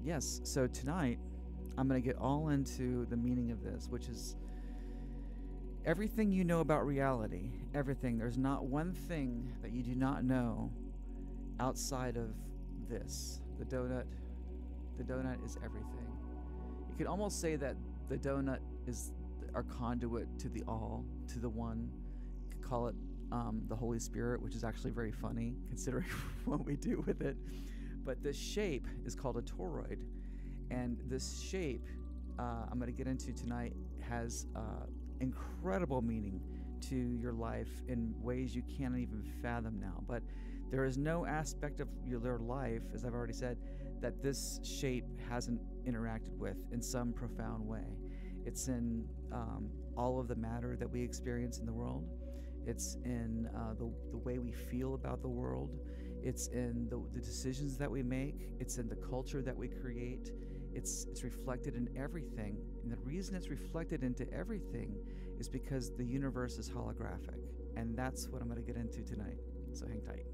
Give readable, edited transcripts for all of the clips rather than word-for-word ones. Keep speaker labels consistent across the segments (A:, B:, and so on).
A: Yes, so tonight I'm going to get all into the meaning of this, which is everything you know about reality. Everything. There's not one thing that you do not know outside of this. The donut. The donut is everything. You could almost say that the donut is our conduit to the all, to the one. You could call it the Holy Spirit, which is actually very funny considering what we do with it. But this shape is called a toroid, and this shape I'm going to get into tonight has incredible meaning to your life in ways you can't even fathom now. But there is no aspect of your life, as I've already said, that this shape hasn't interacted with in some profound way. It's in all of the matter that we experience in the world. It's in the way we feel about the world. It's in the decisions that we make. It's in the culture that we create. It's reflected in everything. And the reason it's reflected into everything is because the universe is holographic. And that's what I'm going to get into tonight. So hang tight.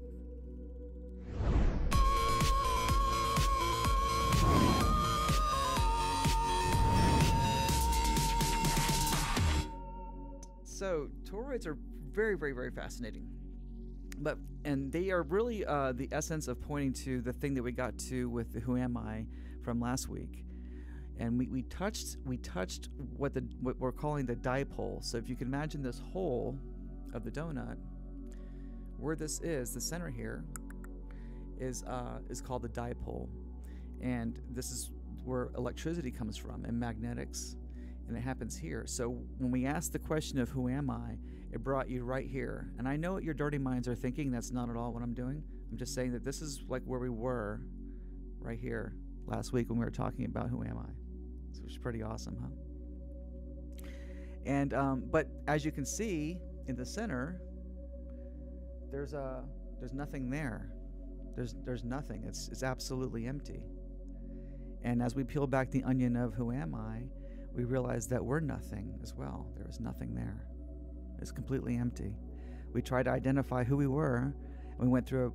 A: So toroids are very, very, very fascinating. And they are really the essence of pointing to the thing that we got to with the Who Am I from last week. And we touched what we're calling the dipole. So if you can imagine this hole of the donut, where this is, the center here is called the dipole. And this is where electricity comes from and magnetics. And it happens here. So when we ask the question of who am I, it brought you right here. And I know what your dirty minds are thinking. That's not at all what I'm doing. I'm just saying that this is like where we were right here last week when we were talking about who am I. So it's pretty awesome, huh? And but as you can see in the center, there's nothing there. There's nothing. It's absolutely empty. And as we peel back the onion of who am I, we realize that we're nothing as well. There is nothing there. It's completely empty. We tried to identify who we were, and we went through,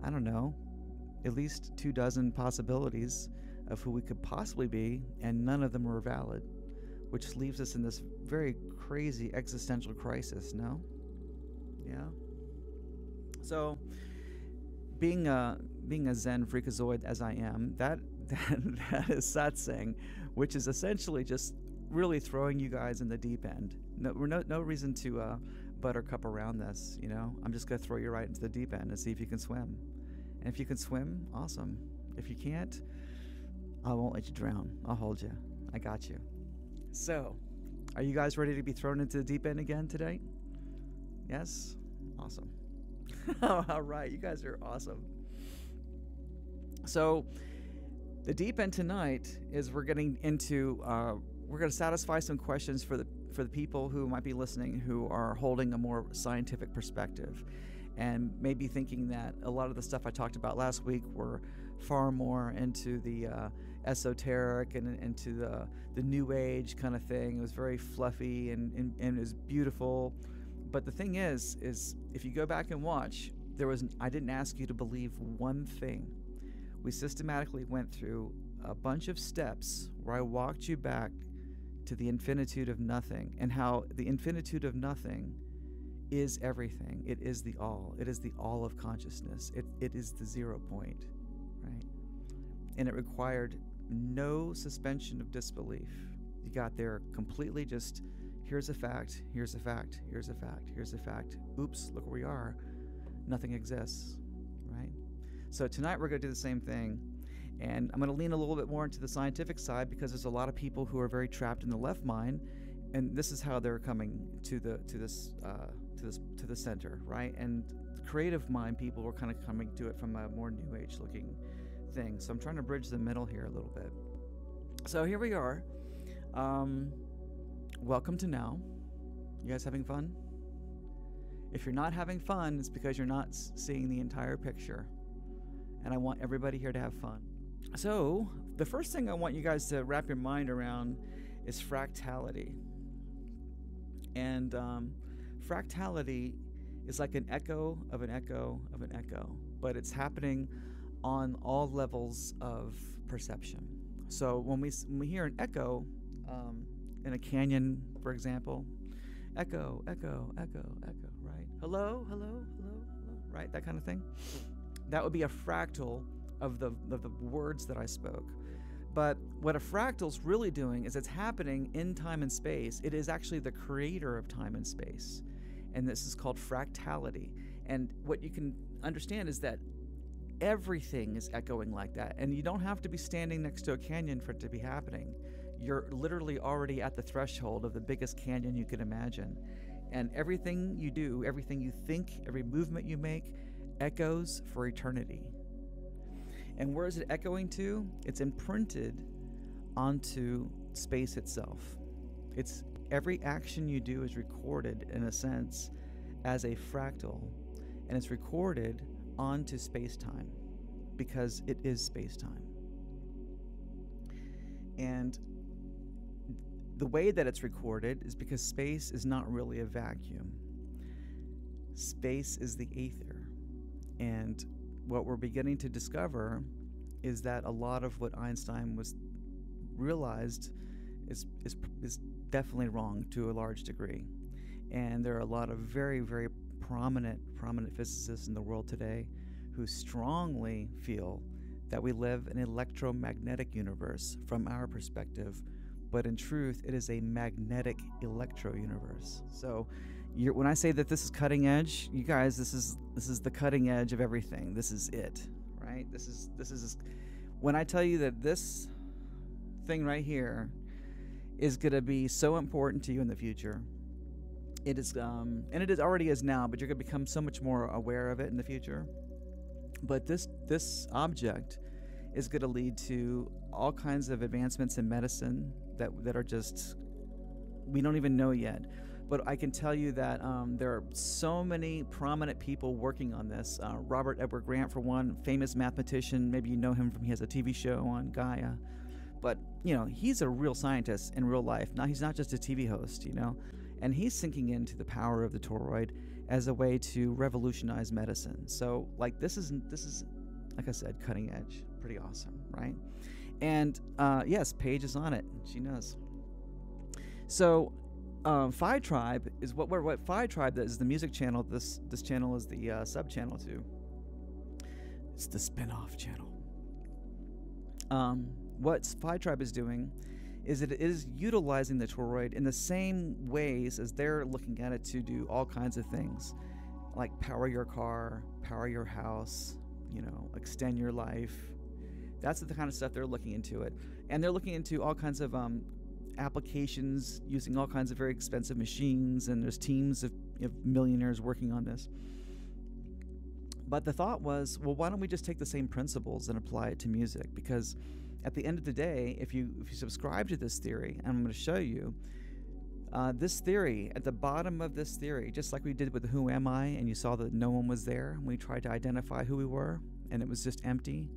A: I don't know, at least 24 possibilities of who we could possibly be, and none of them were valid, which leaves us in this very crazy existential crisis, no? Yeah? So, being a Zen freakazoid as I am, that is satsang, which is essentially just really throwing you guys in the deep end. No reason to buttercup around this, you know. I'm just gonna throw you right into the deep end and see if you can swim. And if you can swim, awesome. If you can't, I won't let you drown. I'll hold you. I got you. So, are you guys ready to be thrown into the deep end again today? Yes? Awesome. All right, you guys are awesome. So, the deep end tonight is we're getting into, we're going to satisfy some questions for the people who might be listening who are holding a more scientific perspective and maybe thinking that a lot of the stuff I talked about last week were far more into the esoteric and into the new age kind of thing. It was very fluffy and it was beautiful. But the thing is if you go back and watch, I didn't ask you to believe one thing. We systematically went through a bunch of steps where I walked you back to the infinitude of nothing and how the infinitude of nothing is everything. It is the all. It is the all of consciousness. It is the 0 point, right? And it required no suspension of disbelief. You got there completely just, here's a fact, here's a fact, here's a fact, here's a fact. Oops, look where we are. Nothing exists, right? So tonight we're going to do the same thing, and I'm going to lean a little bit more into the scientific side because there's a lot of people who are very trapped in the left mind, and this is how they're coming to the center, right? And creative mind people are kind of coming to it from a more new age looking thing. So I'm trying to bridge the middle here a little bit. So here we are. Welcome to now. You guys having fun? If you're not having fun, it's because you're not seeing the entire picture. And I want everybody here to have fun. So, the first thing I want you guys to wrap your mind around is fractality. And fractality is like an echo of an echo of an echo, but it's happening on all levels of perception. So when we hear an echo in a canyon, for example, echo, echo, echo, echo, right? Hello, hello, hello, hello, right? That kind of thing. That would be a fractal of the words that I spoke. But what a fractal's really doing is it's happening in time and space. It is actually the creator of time and space. And this is called fractality. And what you can understand is that everything is echoing like that. And you don't have to be standing next to a canyon for it to be happening. You're literally already at the threshold of the biggest canyon you could imagine. And everything you do, everything you think, every movement you make echoes for eternity. And where is it echoing to? It's imprinted onto space itself. It's every action you do is recorded, in a sense, as a fractal, and it's recorded onto space-time because it is space-time. And the way that it's recorded is because space is not really a vacuum. Space is the ether. And what we're beginning to discover is that a lot of what Einstein was realized is definitely wrong to a large degree. And there are a lot of very, very prominent physicists in the world today who strongly feel that we live in an electromagnetic universe from our perspective, but in truth, it is a magnetic electro universe. So when I say that this is cutting edge, you guys, this is the cutting edge of everything. This is it, right? This is when I tell you that this thing right here is going to be so important to you in the future. It is, and it already is now, but you're going to become so much more aware of it in the future. But this object is going to lead to all kinds of advancements in medicine that are just, we don't even know yet. But I can tell you that there are so many prominent people working on this. Robert Edward Grant, for one, famous mathematician. Maybe you know him from, he has a TV show on Gaia. But, you know, he's a real scientist in real life. Now, he's not just a TV host, you know. And he's sinking into the power of the toroid as a way to revolutionize medicine. So, like, this is, like I said, cutting edge. Pretty awesome, right? And, yes, Paige is on it. She knows. So, Phi Tribe is what Phi Tribe is, the music channel. This channel is the sub-channel to. It's the spin-off channel. What Phi Tribe is doing is it is utilizing the toroid in the same ways as they're looking at it to do all kinds of things, like power your car, power your house, you know, extend your life. That's the kind of stuff they're looking into it. And they're looking into all kinds of applications using all kinds of very expensive machines, and there's teams of millionaires working on this. But the thought was, well, why don't we just take the same principles and apply it to music? Because at the end of the day, if you subscribe to this theory, and I'm going to show you, this theory, at the bottom of this theory, just like we did with the Who Am I, and you saw that no one was there, we tried to identify who we were, and it was just empty.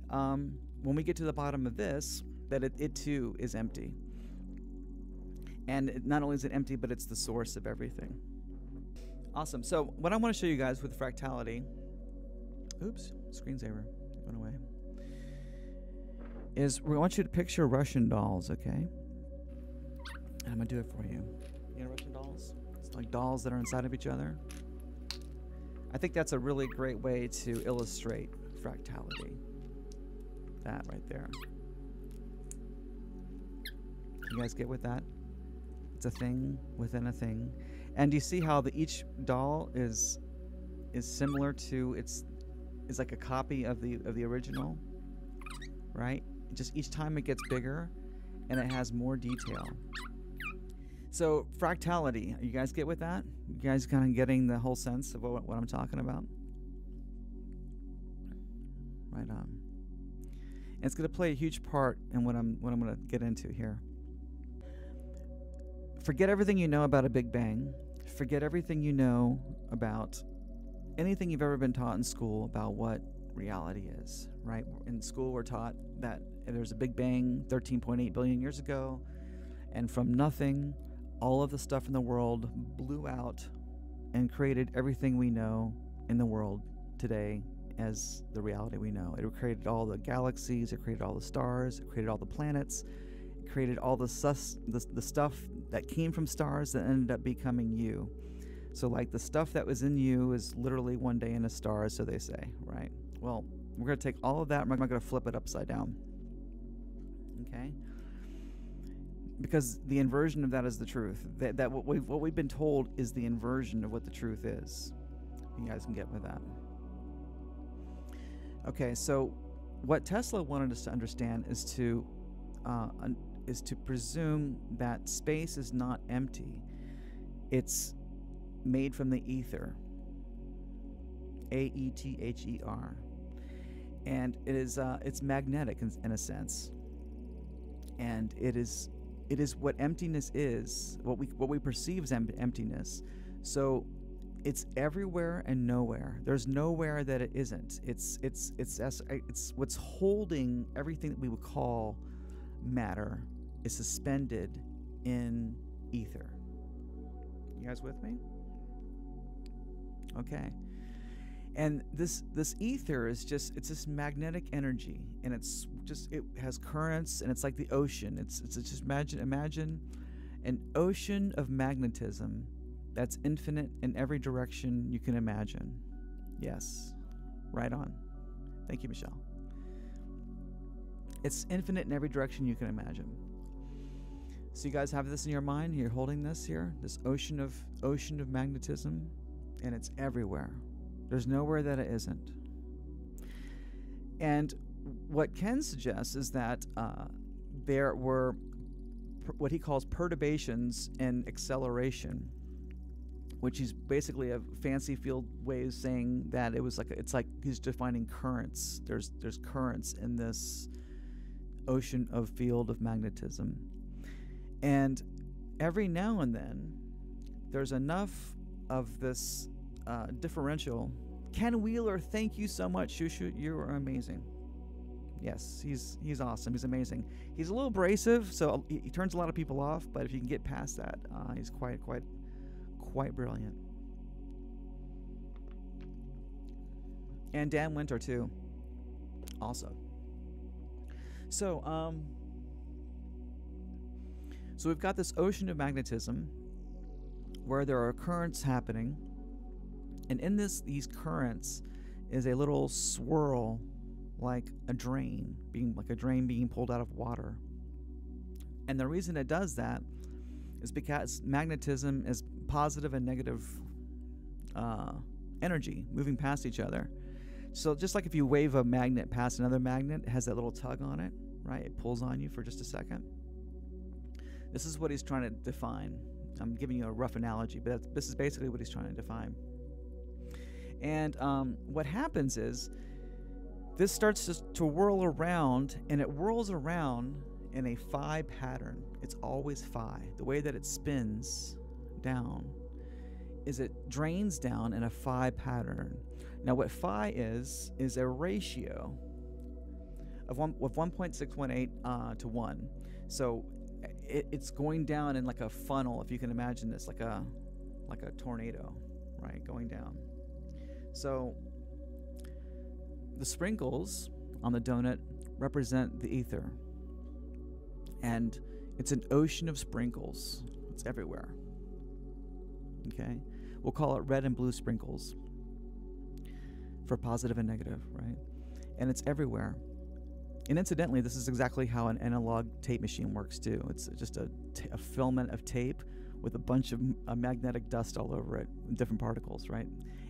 A: When we get to the bottom of this, that it too is empty. And not only is it empty, but it's the source of everything. Awesome. So what I want to show you guys with fractality, oops, screensaver went away, is we want you to picture Russian dolls, okay? And I'm going to do it for you. You know Russian dolls? It's like dolls that are inside of each other. I think that's a really great way to illustrate fractality. That right there. You guys get with that? It's a thing within a thing. And you see how each doll is similar to, it's like a copy of the original, right? Just each time it gets bigger and it has more detail. So fractality, you guys get with that? You guys kind of getting the whole sense of what I'm talking about? Right on. And it's going to play a huge part in what I'm going to get into here. Forget everything you know about a Big Bang. Forget everything you know about anything you've ever been taught in school about what reality is, right? In school, we're taught that there's a Big Bang 13.8 billion years ago, and from nothing, all of the stuff in the world blew out and created everything we know in the world today as the reality we know. It created all the galaxies, it created all the stars, it created all the planets, it created all the stuff that came from stars that ended up becoming you. So like the stuff that was in you is literally one day in a star, so they say, right? Well, we're going to take all of that and we're going to flip it upside down. Okay? Because the inversion of that is the truth. That what we've been told is the inversion of what the truth is. You guys can get with that. Okay, so what Tesla wanted us to understand is to presume that space is not empty. It's made from the ether. AETHER. And it is it's magnetic in a sense. And it is what emptiness is, what we perceive as emptiness. So it's everywhere and nowhere. There's nowhere that it isn't. It's what's holding everything that we would call matter is suspended in ether. You guys with me? Okay. And this ether is it's this magnetic energy, and it has currents, and it's like the ocean. It's just imagine an ocean of magnetism that's infinite in every direction you can imagine. Yes, right on. Thank you, Michelle. It's infinite in every direction you can imagine. So you guys have this in your mind. You're holding this here, this ocean of magnetism, and it's everywhere. There's nowhere that it isn't. And what Ken suggests is that there were what he calls perturbations in acceleration, which is basically a fancy field way of saying that it's like he's defining currents. There's currents in this ocean of field of magnetism. And every now and then, there's enough of this differential. Ken Wheeler, thank you so much, Shushu. You are amazing. Yes, he's awesome. He's amazing. He's a little abrasive, so he turns a lot of people off. But if you can get past that, he's quite brilliant. And Dan Winter too. Also. So we've got this ocean of magnetism where there are currents happening. And in these currents is a little swirl, like a drain being pulled out of water. And the reason it does that is because magnetism is positive and negative energy moving past each other. So just like if you wave a magnet past another magnet, it has that little tug on it, right? It pulls on you for just a second. This is what he's trying to define. I'm giving you a rough analogy, but this is basically what he's trying to define. And what happens is this starts to whirl around, and it whirls around in a phi pattern. It's always phi. The way that it spins down is it drains down in a phi pattern. Now what phi is a ratio of 1.618 to 1. So it's going down in like a funnel, if you can imagine this, like a tornado, right, going down. So the sprinkles on the donut represent the ether. And it's an ocean of sprinkles. It's everywhere. Okay? We'll call it red and blue sprinkles for positive and negative, right? And it's everywhere. And incidentally, this is exactly how an analog tape machine works too. It's just a filament of tape with a bunch of magnetic dust all over it, different particles, right?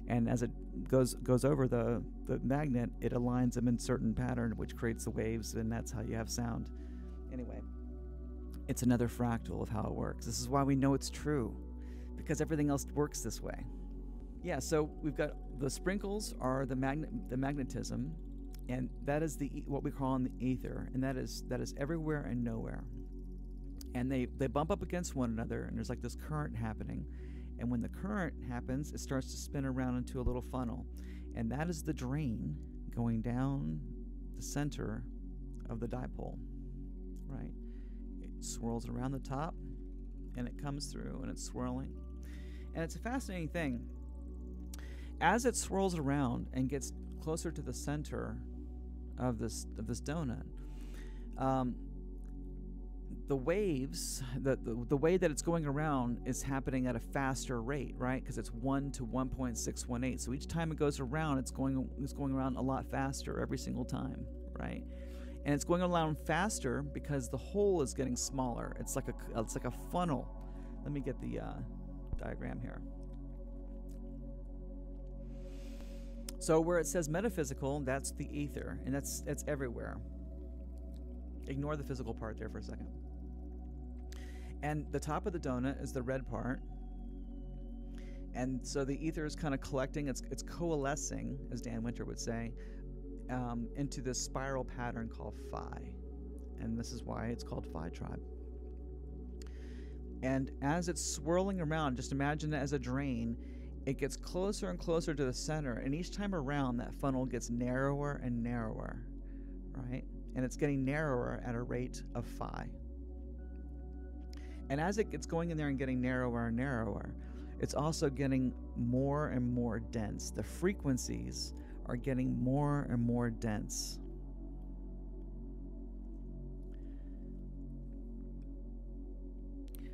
A: And as it goes over the magnet, it aligns them in certain pattern, which creates the waves, and that's how you have sound. Anyway, it's another fractal of how it works. This is why we know it's true, because everything else works this way. Yeah, so we've got the sprinkles are the magnetism, and that is what we call in the ether, and that is everywhere and nowhere. And they bump up against one another, and there's like this current happening. And when the current happens, it starts to spin around into a little funnel. And that is the drain going down the center of the dipole, right? It swirls around the top, and it comes through, and it's swirling. And it's a fascinating thing. As it swirls around and gets closer to the center of this donut, the waves, the way that it's going around is happening at a faster rate, right? Because it's 1 to 1.618. So each time it goes around, it's going around a lot faster every single time, right? And it's going around faster because the hole is getting smaller. It's like a funnel. Let me get the diagram here. So where it says metaphysical, that's the ether, and that's everywhere. Ignore the physical part there for a second. And the top of the donut is the red part. And so the ether is kind of collecting, it's coalescing, as Dan Winter would say, into this spiral pattern called Phi. And this is why it's called Phi Tribe. And as it's swirling around, just imagine it as a drain, it gets closer and closer to the center. And each time around, that funnel gets narrower and narrower, right? And it's getting narrower at a rate of Phi. And as it gets going in there and getting narrower and narrower, it's also getting more and more dense. The frequencies are getting more and more dense.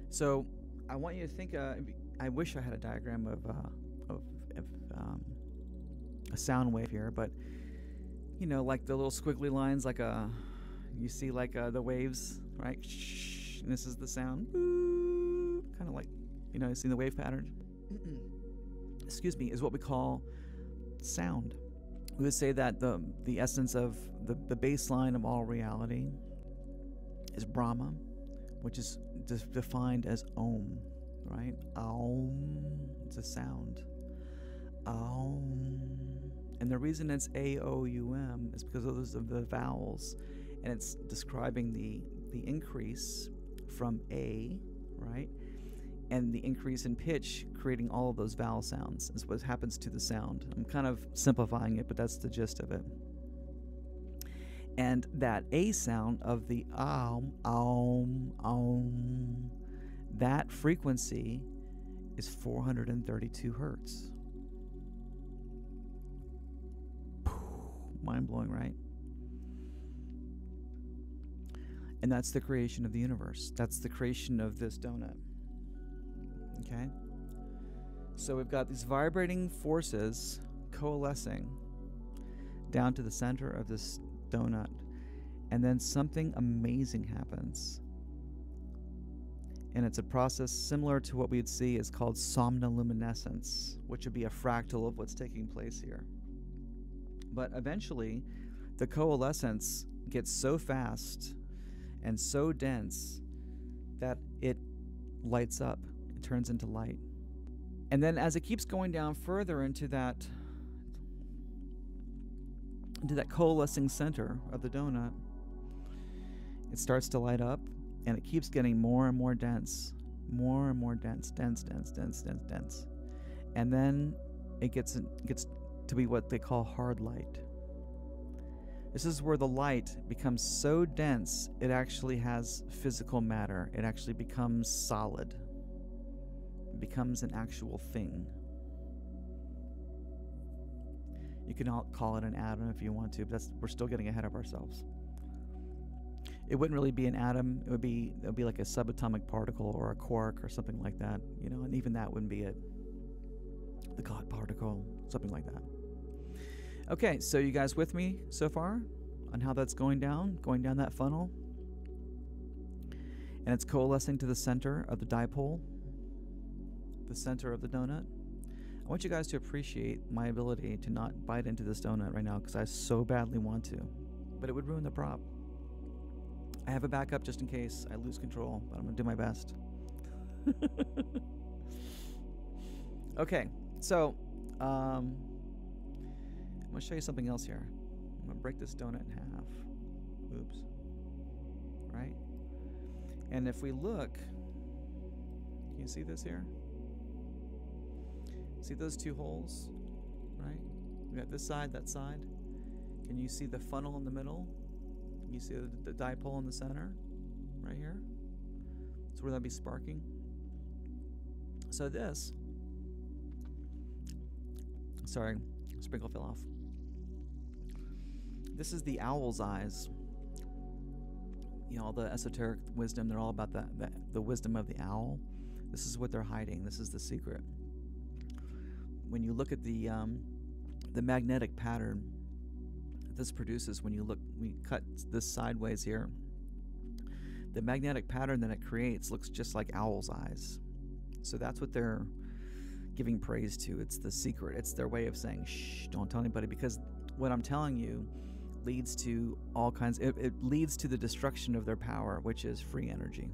A: So I want you to think, I wish I had a diagram of a sound wave here, but you know, like the little squiggly lines, like you see like the waves, right? Shh, and this is the sound, kind of like, you know, you see the wave pattern. Excuse me, is what we call sound. We would say that the essence of the baseline of all reality is Brahma, which is defined as Om, right? Om, it's a sound. Om. And the reason it's A-O-U-M is because of those of the vowels, and it's describing the increase from A, right? And the increase in pitch, creating all of those vowel sounds is what happens to the sound. I'm kind of simplifying it, but that's the gist of it. And that A sound of the Om, Om, Om, that frequency is 432 hertz. Mind-blowing, right? And that's the creation of the universe. That's the creation of this donut. Okay? So we've got these vibrating forces coalescing down to the center of this donut. And then something amazing happens. And it's a process similar to what we'd see is called somnoluminescence, which would be a fractal of what's taking place here. But eventually, the coalescence gets so fast and so dense that it lights up. It turns into light. And then as it keeps going down further into that coalescing center of the donut, it starts to light up, and it keeps getting more and more dense. More and more dense. Dense. And then it gets to be what they call hard light. This is where the light becomes so dense it actually has physical matter. It actually becomes solid. It becomes an actual thing. You can call it an atom if you want to, but we're still getting ahead of ourselves. It wouldn't really be an atom. It would be like a subatomic particle or a quark or something like that, you know, and even that wouldn't be it. The God particle, something like that. Okay, so you guys with me so far on how that's going down that funnel? And it's coalescing to the center of the dipole, the center of the donut. I want you guys to appreciate my ability to not bite into this donut right now because I so badly want to, but it would ruin the prop. I have a backup just in case I lose control, but I'm going to do my best. Okay, so I'm going to show you something else here. I'm going to break this donut in half. Oops. Right? And if we look, can you see this here? See those two holes? Right? We got this side, that side. Can you see the funnel in the middle? Can you see the dipole in the center? Right here? That's where that'd be sparking. So this, sorry, sprinkle fell off. This is the owl's eyes. You know, all the esoteric wisdom, they're all about the wisdom of the owl. This is what they're hiding. This is the secret. When you look at the magnetic pattern that this produces, when we cut this sideways here, the magnetic pattern that it creates looks just like owl's eyes. So that's what they're giving praise to. It's the secret. It's their way of saying, shh, don't tell anybody, because what I'm telling you leads to all kinds, it leads to the destruction of their power, which is free energy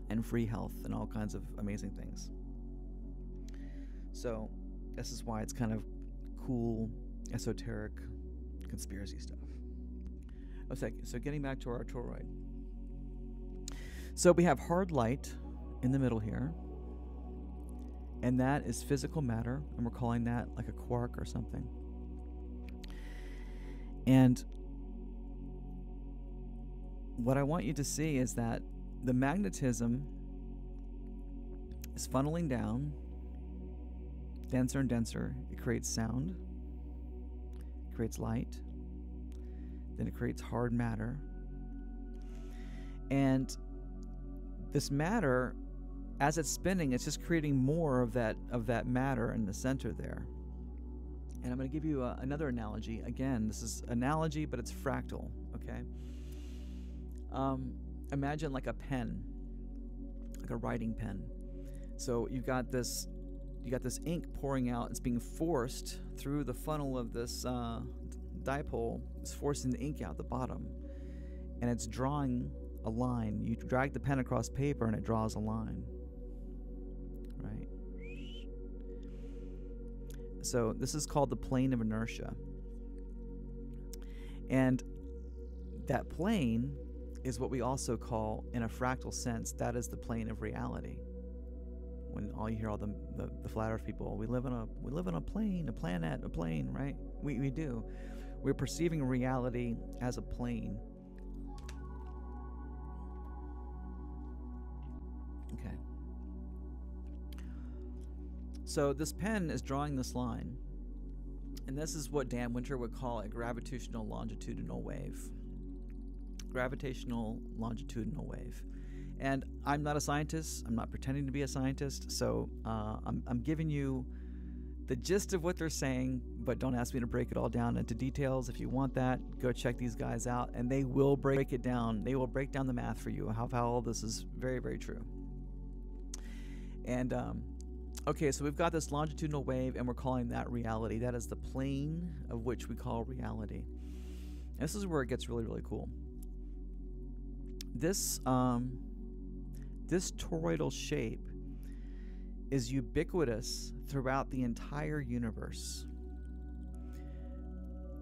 A: and free health and all kinds of amazing things. So this is why it's kind of cool, esoteric, conspiracy stuff. Okay, so getting back to our toroid. So we have hard light in the middle here, and that is physical matter, and we're calling that like a quark or something. And what I want you to see is that the magnetism is funneling down, denser and denser. It creates sound, it creates light, then it creates hard matter. And this matter, as it's spinning, it's just creating more of that matter in the center there. And I'm going to give you another analogy. Again, this is analogy, but it's fractal, okay? Imagine like a pen, like a writing pen. So you've got this ink pouring out. It's being forced through the funnel of this dipole. It's forcing the ink out the bottom, and it's drawing a line. You drag the pen across paper, and it draws a line, right? So this is called the plane of inertia. And that plane is what we also call, in a fractal sense, that is the plane of reality. When all you hear all the flat earth people, we live on a plane, a planet, a plane, right? We do. We're perceiving reality as a plane. Okay. So this pen is drawing this line, and this is what Dan Winter would call a gravitational longitudinal wave. Gravitational longitudinal wave. And I'm not a scientist. I'm not pretending to be a scientist. So I'm giving you the gist of what they're saying, but don't ask me to break it all down into details. If you want that, go check these guys out, and they will break it down. They will break down the math for you, how all this is very, very true. And okay, so we've got this longitudinal wave, and we're calling that reality. That is the plane of which we call reality. And this is where it gets really, really cool. This toroidal shape is ubiquitous throughout the entire universe,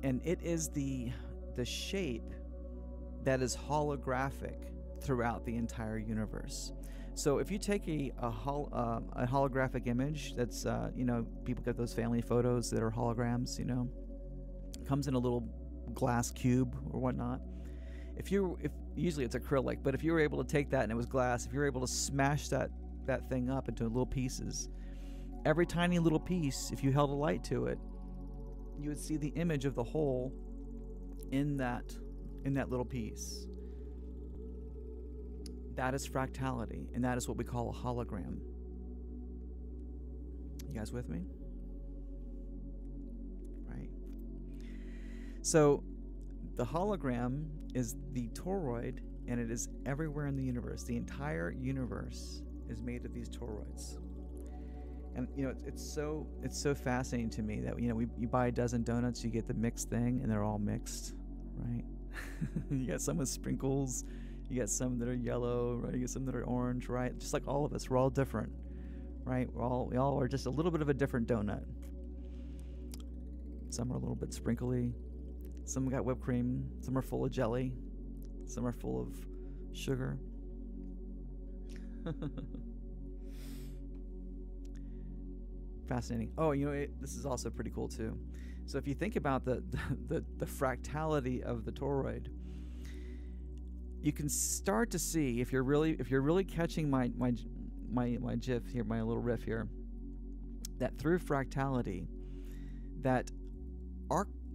A: and it is the shape that is holographic throughout the entire universe. So if you take a holographic image, that's you know, people get those family photos that are holograms, you know, it comes in a little glass cube or whatnot. If usually it's acrylic, but if you were able to take that and it was glass, if you were able to smash that thing up into little pieces, every tiny little piece, if you held a light to it, you would see the image of the whole in that little piece. That is fractality, and that is what we call a hologram. You guys with me? Right. So the hologram is the toroid, and it is everywhere in the universe. The entire universe is made of these toroids. And you know, it's so fascinating to me that, you know, you buy a dozen donuts, you get the mixed thing, and they're all mixed, right? You got some with sprinkles, you got some that are yellow, right? You get some that are orange, right? Just like all of us, we're all different, right? We all are just a little bit of a different donut. Some are a little bit sprinkly. Some got whipped cream. Some are full of jelly. Some are full of sugar. Fascinating. Oh, you know, this is also pretty cool too. So if you think about the fractality of the toroid, you can start to see, if you're really catching my gif here, my little riff here, that through fractality, that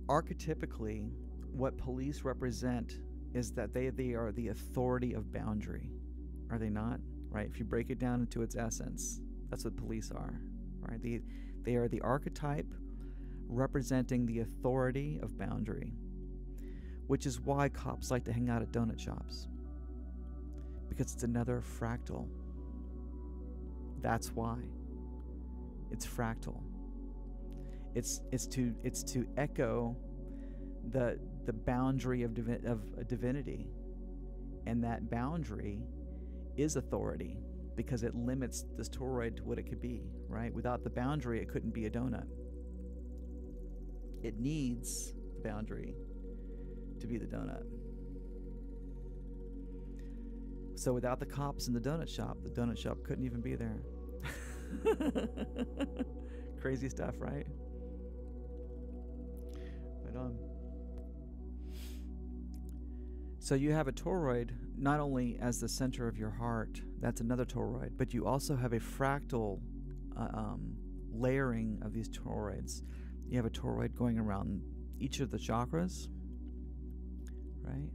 A: archetypically what police represent is that they are the authority of boundary, are they not? Right? If you break it down into its essence, that's what police are, right? They are the archetype representing the authority of boundary, which is why cops like to hang out at donut shops, because it's another fractal. That's why. It's fractal. It's to echo the boundary of divinity, and that boundary is authority, because it limits this toroid to what it could be, right? Without the boundary, it couldn't be a donut. It needs the boundary to be the donut. So without the cops in the donut shop couldn't even be there. Crazy stuff, right? Right on. So you have a toroid not only as the center of your heart, that's another toroid, but you also have a fractal layering of these toroids. You have a toroid going around each of the chakras, right?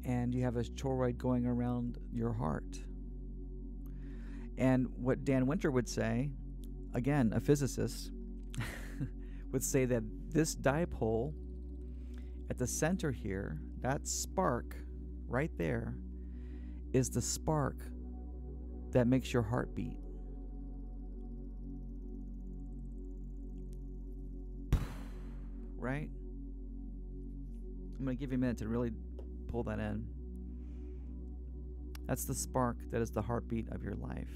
A: And you have a toroid going around your heart. And what Dan Winter would say, again, a physicist, would say that this dipole at the center here, that spark right there, is the spark that makes your heart beat. Right? I'm going to give you a minute to really pull that in. That's the spark that is the heartbeat of your life.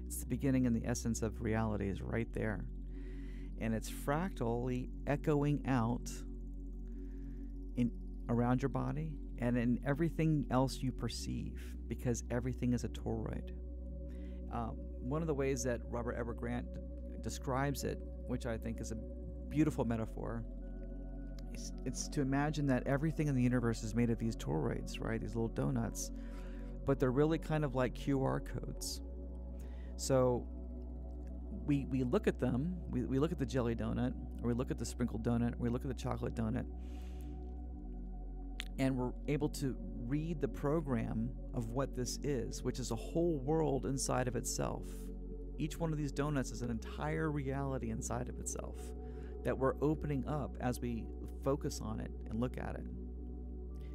A: It's the beginning and the essence of reality is right there. And it's fractally echoing out around your body and in everything else you perceive, because everything is a toroid. One of the ways that Robert Edward Grant describes it, which I think is a beautiful metaphor, it's to imagine that everything in the universe is made of these toroids, right? These little donuts, but they're really kind of like QR codes. So we look at them, we look at the jelly donut, or we look at the sprinkled donut, or we look at the chocolate donut, and we're able to read the program of what this is, which is a whole world inside of itself. Each one of these donuts is an entire reality inside of itself that we're opening up as we focus on it and look at it.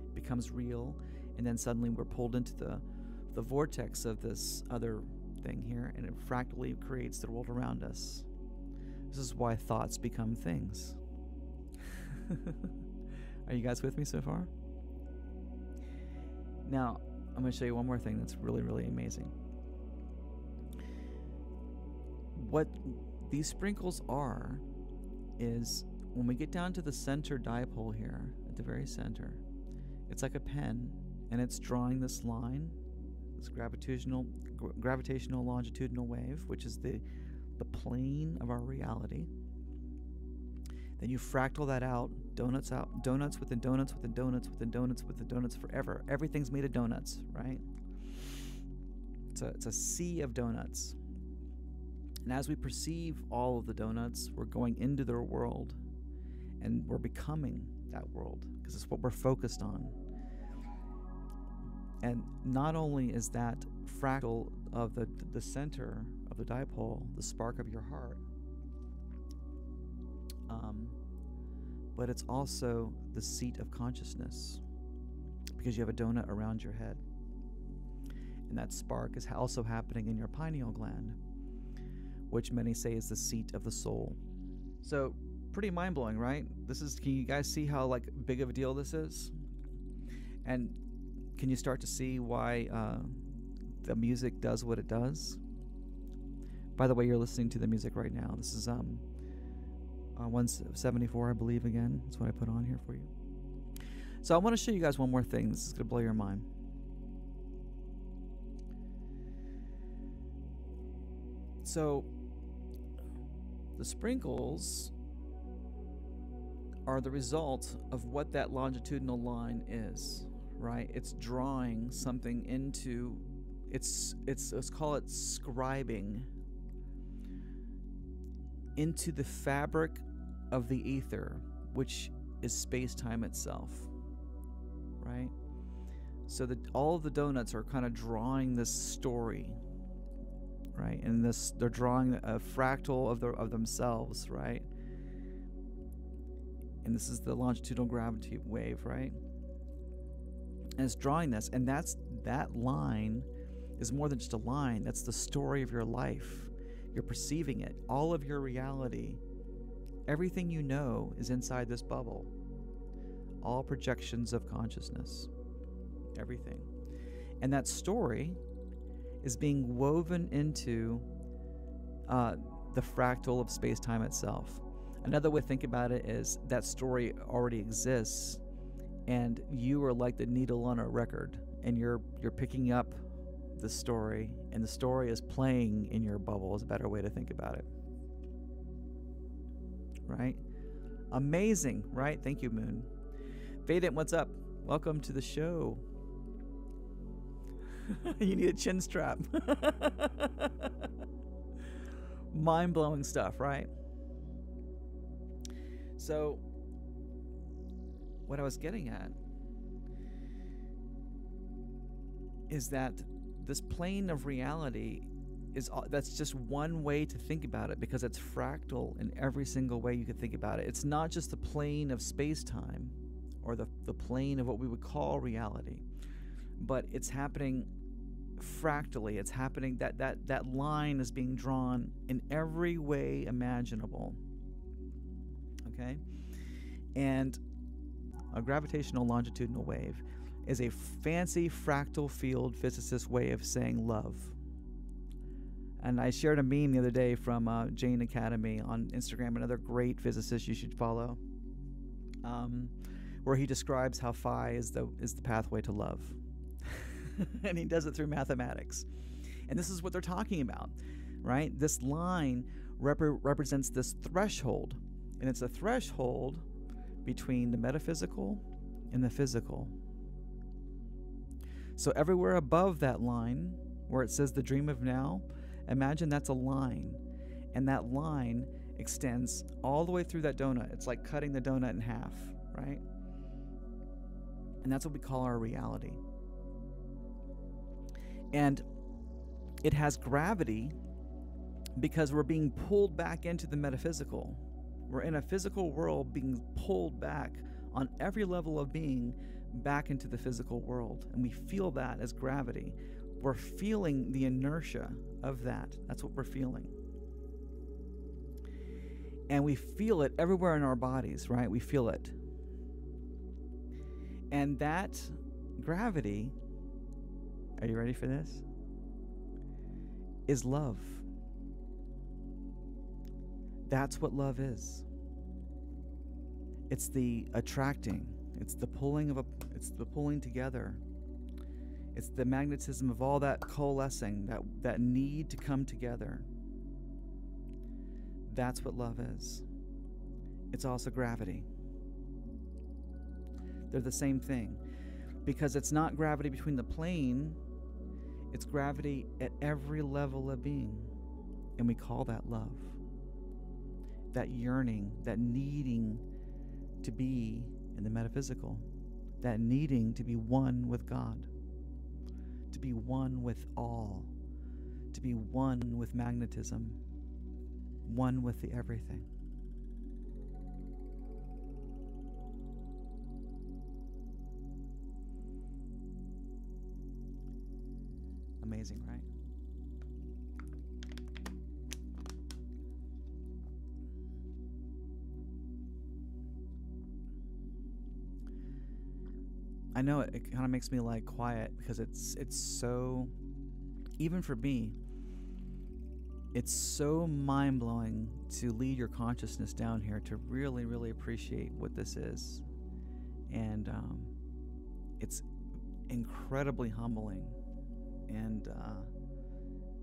A: It becomes real, and then suddenly we're pulled into the vortex of this other thing here, and it fractally creates the world around us. This is why thoughts become things. Are you guys with me so far? Now, I'm going to show you one more thing that's really, really amazing. What these sprinkles are is when we get down to the center dipole here, at the very center, it's like a pen, and it's drawing this line, this gravitational longitudinal wave, which is the plane of our reality. Then you fractal that out, donuts within donuts within donuts within donuts within donuts forever. Everything's made of donuts, right? It's a sea of donuts. And as we perceive all of the donuts, we're going into their world, and we're becoming that world, because it's what we're focused on. And not only is that fractal of the center of the dipole, the spark of your heart, but it's also the seat of consciousness, because you have a donut around your head. And that spark is also happening in your pineal gland, which many say is the seat of the soul. So pretty mind-blowing, right? Can you guys see how big of a deal this is? And can you start to see why the music does what it does? By the way, you're listening to the music right now. This is 174, I believe, again. That's what I put on here for you. So I want to show you guys one more thing. This is going to blow your mind. So the sprinkles are the result of what that longitudinal line is, right? It's drawing something into, let's call it scribing into the fabric of the ether, which is space-time itself, right? So that all of the donuts are kind of drawing this story, right? And they're drawing a fractal of themselves, right? And this is the longitudinal gravity wave, right? And it's drawing this, and that line is more than just a line. That's the story of your life. You're perceiving it. All of your reality, everything you know, is inside this bubble. All projections of consciousness, everything. And that story is being woven into the fractal of space-time itself. Another way to think about it is that story already exists, and you are like the needle on a record, and you're picking up the story, and the story is playing in your bubble, is a better way to think about it. Right? Amazing, right? Thank you, Moon. Vedant, what's up? Welcome to the show. You need a chin strap. Mind-blowing stuff, right? So, what I was getting at is that this plane of reality that's just one way to think about it, because it's fractal in every single way you could think about it. It's not just the plane of space-time or the plane of what we would call reality, but it's happening fractally. It's happening, that line is being drawn in every way imaginable. Okay? And a gravitational longitudinal wave is a fancy fractal field physicist way of saying love. And I shared a meme the other day from Jane Academy on Instagram, another great physicist you should follow, where he describes how phi is the pathway to love. And he does it through mathematics. And this is what they're talking about, right? This line represents this threshold, and it's a threshold between the metaphysical and the physical. So everywhere above that line, where it says the dream of now, imagine that's a line, and that line extends all the way through that donut. It's like cutting the donut in half, right? And that's what we call our reality. And it has gravity because we're being pulled back into the metaphysical. We're in a physical world being pulled back on every level of being back into the physical world. And we feel that as gravity. We're feeling the inertia of that. That's what we're feeling. And we feel it everywhere in our bodies, right? We feel it. And that gravity, are you ready for this? Is love. That's what love is. It's the attracting. It's the pulling it's the pulling together. It's the magnetism of all that coalescing, that need to come together. That's what love is. It's also gravity. They're the same thing. Because it's not gravity between the plane, it's gravity at every level of being. And we call that love. That yearning, that needing to be in the metaphysical, that needing to be one with God, to be one with all, to be one with magnetism, one with the everything. Amazing, right? I know it kind of makes me like quiet because it's so, even for me, it's so mind-blowing to lead your consciousness down here to really, really appreciate what this is. And it's incredibly humbling. And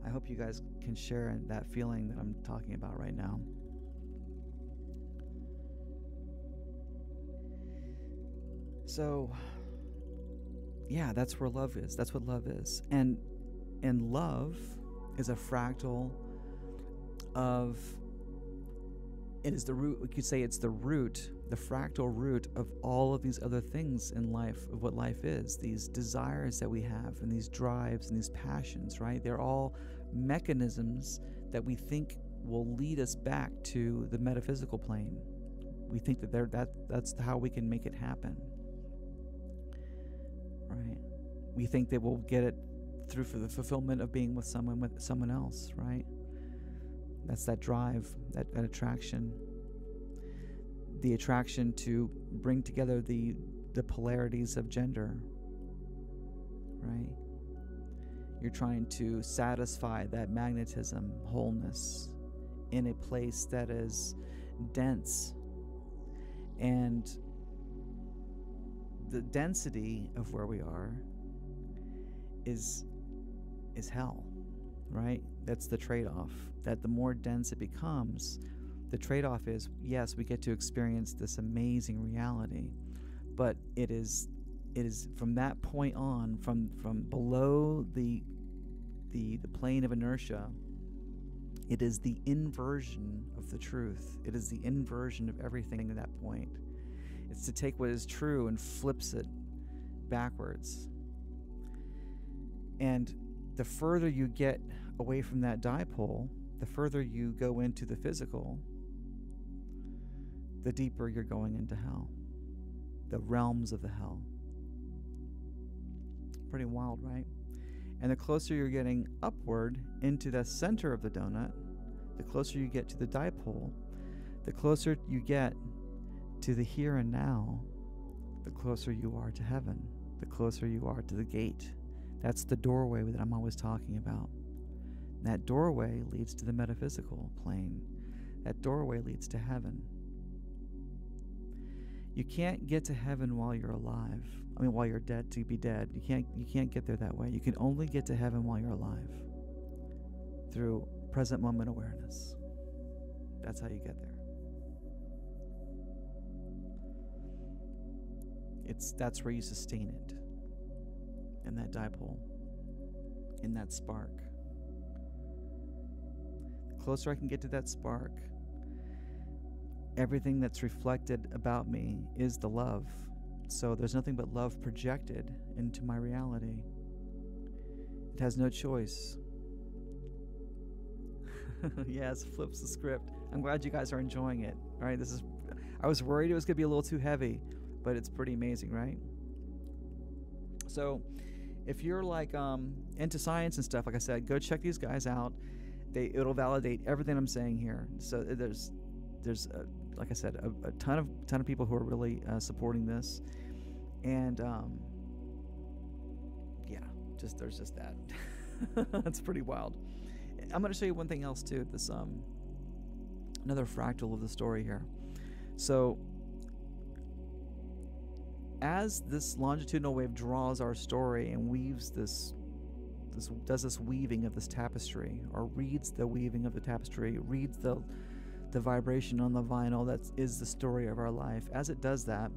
A: I hope you guys can share that feeling that I'm talking about right now. So, yeah, that's where love is. That's what love is. And love is a fractal of it is the root. We could say it's the root, the fractal root of all of these other things in life, of what life is. These desires that we have, and these drives, and these passions, right? They're all mechanisms that we think will lead us back to the metaphysical plane. We think that that's how we can make it happen, right? We think that we'll get it through for the fulfillment of being with someone else, right? That's that drive, that attraction. The attraction to bring together the polarities of gender, right? You're trying to satisfy that magnetism, wholeness, in a place that is dense. And the density of where we are is hell, right? That's the trade-off. That the more dense it becomes, the trade-off is, yes, we get to experience this amazing reality, but it is from that point on, from below the plane of inertia, it is the inversion of the truth. It is the inversion of everything at that point. It's to take what is true and flips it backwards. And the further you get away from that dipole, the further you go into the physical, the deeper you're going into hell, the realms of the hell. Pretty wild, right? And the closer you're getting upward into the center of the donut, the closer you get to the dipole, the closer you get to the here and now, the closer you are to heaven, the closer you are to the gate. That's the doorway that I'm always talking about. That doorway leads to the metaphysical plane. That doorway leads to heaven. You can't get to heaven while you're alive. I mean, while you're dead, to be dead. You can't get there that way. You can only get to heaven while you're alive, through present moment awareness. That's how you get there. That's where you sustain it, in that dipole, in that spark. The closer I can get to that spark, everything that's reflected about me is the love. So there's nothing but love projected into my reality. It has no choice. Yes, flips the script. I'm glad you guys are enjoying it. All right, I was worried it was going to be a little too heavy, but it's pretty amazing, right? So if you're like into science and stuff, like I said, go check these guys out. It'll validate everything I'm saying here. So there's like I said, a ton of people who are really supporting this, and yeah, there's just that. That's pretty wild. I'm going to show you one thing else too. This another fractal of the story here. So as this longitudinal wave draws our story and weaves does this weaving of this tapestry, or reads the weaving of the tapestry, reads the vibration on the vinyl that is the story of our life. As it does that,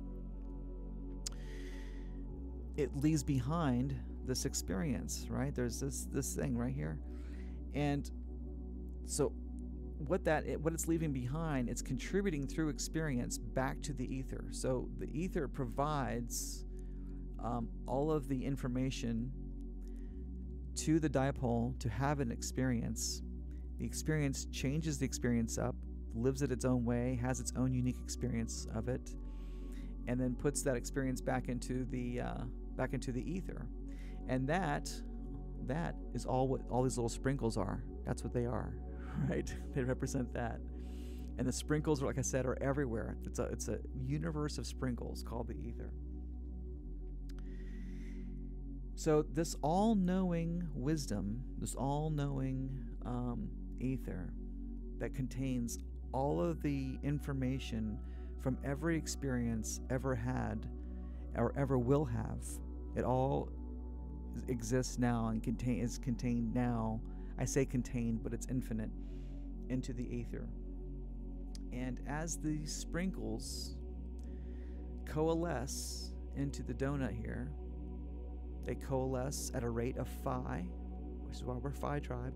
A: it leaves behind this experience, right? There's this thing right here. And so what it's leaving behind, it's contributing through experience back to the ether. So the ether provides all of the information to the dipole to have an experience. The experience changes the experience up, lives it its own way, has its own unique experience of it, and then puts that experience back into the ether. And that is all what all these little sprinkles are. That's what they are, right? They represent that. And the sprinkles, like I said, are everywhere. It's a universe of sprinkles called the ether. So this all-knowing wisdom, this all-knowing ether that contains all of the information from every experience ever had or ever will have, it all exists now and is contained now. I say contained, but it's infinite, into the ether. And as the sprinkles coalesce into the donut here, they coalesce at a rate of phi, which is why we're Phi tribe.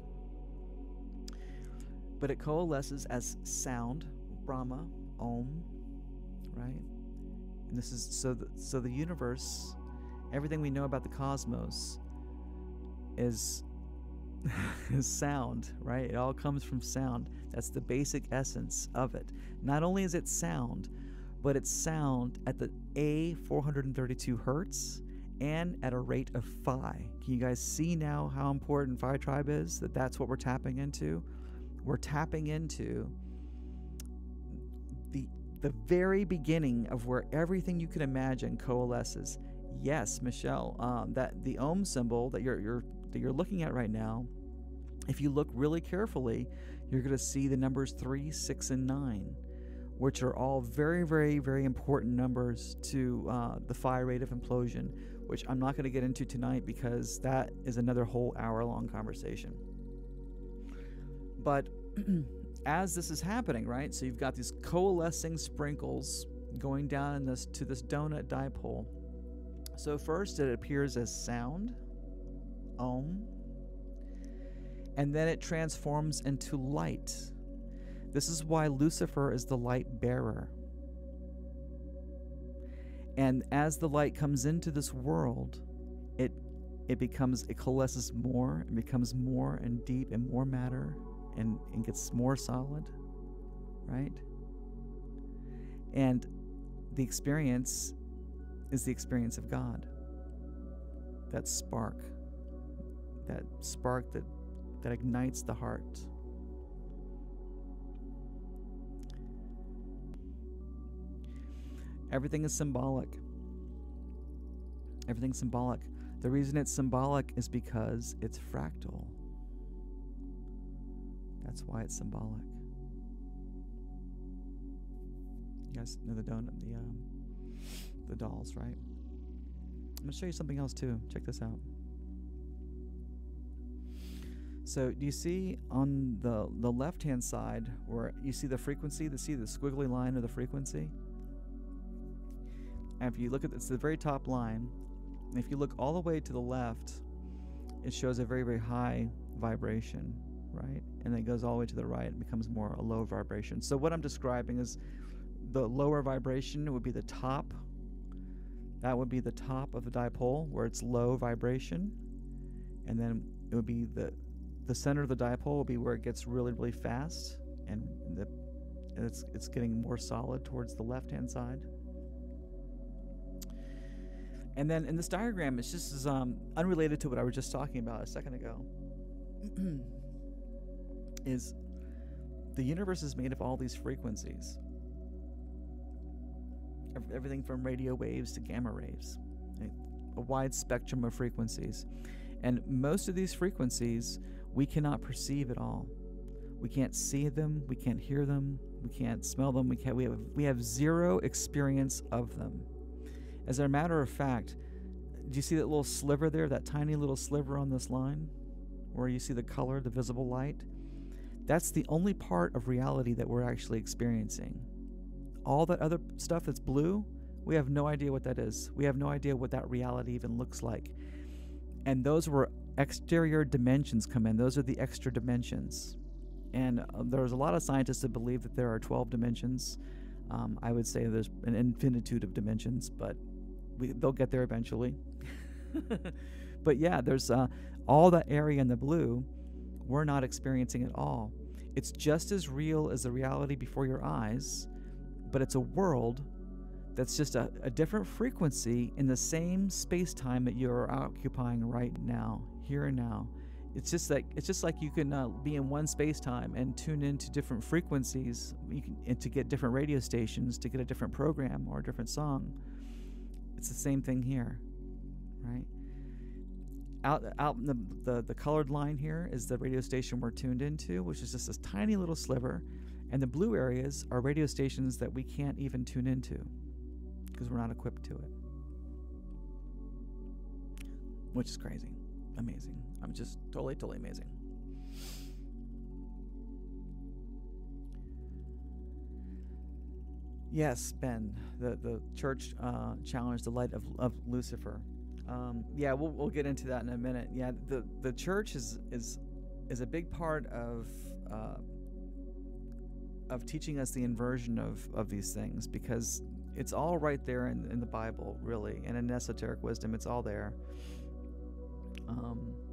A: But it coalesces as sound, Brahma, Om, right? And this is so the universe, everything we know about the cosmos is is sound, right? It all comes from sound. That's the basic essence of it. Not only is it sound, but it's sound at the A432 hertz and at a rate of phi. Can you guys see now how important Phi Tribe is? That's what we're tapping into. We're tapping into the very beginning of where everything you can imagine coalesces. Yes, Michelle, that the Om symbol that you're looking at right now, if you look really carefully, you're going to see the numbers 3, 6, and 9, which are all very, very, very important numbers to the phi rate of implosion, which I'm not going to get into tonight because that is another whole hour-long conversation. But as this is happening, right, so you've got these coalescing sprinkles going down in to this donut dipole. So first it appears as sound, Om, and then it transforms into light. This is why Lucifer is the light bearer. And as the light comes into this world, it coalesces more, and becomes more and deep and more matter, and gets more solid, right? And the experience is the experience of God. That spark that ignites the heart. Everything is symbolic. Everything's symbolic. The reason it's symbolic is because it's fractal. That's why it's symbolic. You guys know the donut, the dolls, right? I'm going to show you something else too. Check this out. So do you see on the left-hand side where you see the frequency, see the squiggly line of the frequency? And if you look at it's the very top line, and if you look all the way to the left, it shows a very, very high vibration, right? And then it goes all the way to the right and becomes more a low vibration. So what I'm describing is the lower vibration would be the top. That would be the top of the dipole where it's low vibration. And then it would be the center of the dipole will be where it gets really, really fast, and it's getting more solid towards the left-hand side. And then in this diagram, it's just as unrelated to what I was just talking about a second ago. Is the universe is made of all these frequencies. Everything from radio waves to gamma waves, a wide spectrum of frequencies. And most of these frequencies we cannot perceive at all. We can't see them, we can't hear them, we can't smell them, we have zero experience of them. As a matter of fact, do you see that little sliver there, that tiny little sliver on this line, where you see the color, the visible light? That's the only part of reality that we're actually experiencing. All that other stuff that's blue, we have no idea what that is. We have no idea what that reality even looks like. And those were exterior dimensions come in. Those are the extra dimensions. And there's a lot of scientists that believe that there are 12 dimensions. I would say there's an infinitude of dimensions, but they'll get there eventually. But yeah, there's all that area in the blue we're not experiencing at all. It's just as real as the reality before your eyes, but it's a world that's just a different frequency in the same space-time that you're occupying right now, here and now. It's just like you can be in one space-time and tune into different frequencies, and to get different radio stations, to get a different program or a different song. It's the same thing here, right? Out in the colored line here is the radio station we're tuned into, which is just this tiny little sliver, and the blue areas are radio stations that we can't even tune into because we're not equipped to it, which is crazy, amazing. I'm just totally amazing. Yes, Ben, the church challenged the light of Lucifer. Yeah, we'll get into that in a minute. Yeah, the church is a big part of of teaching us the inversion of these things, because it's all right there in the Bible, really, and in esoteric wisdom, it's all there.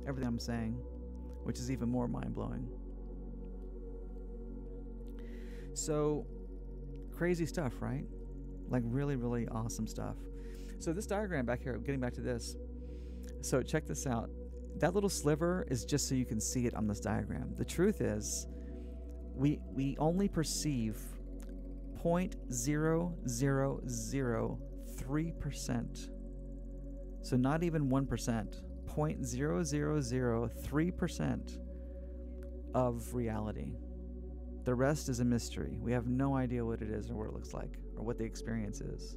A: Everything I'm saying, which is even more mind-blowing. So, crazy stuff, right? Like really, really awesome stuff. So this diagram back here, getting back to this. So check this out. That little sliver is just so you can see it on this diagram. The truth is, we only perceive 0.0003%. So not even 1%. 0.0003% of reality. The rest is a mystery. We have no idea what it is or what it looks like or what the experience is.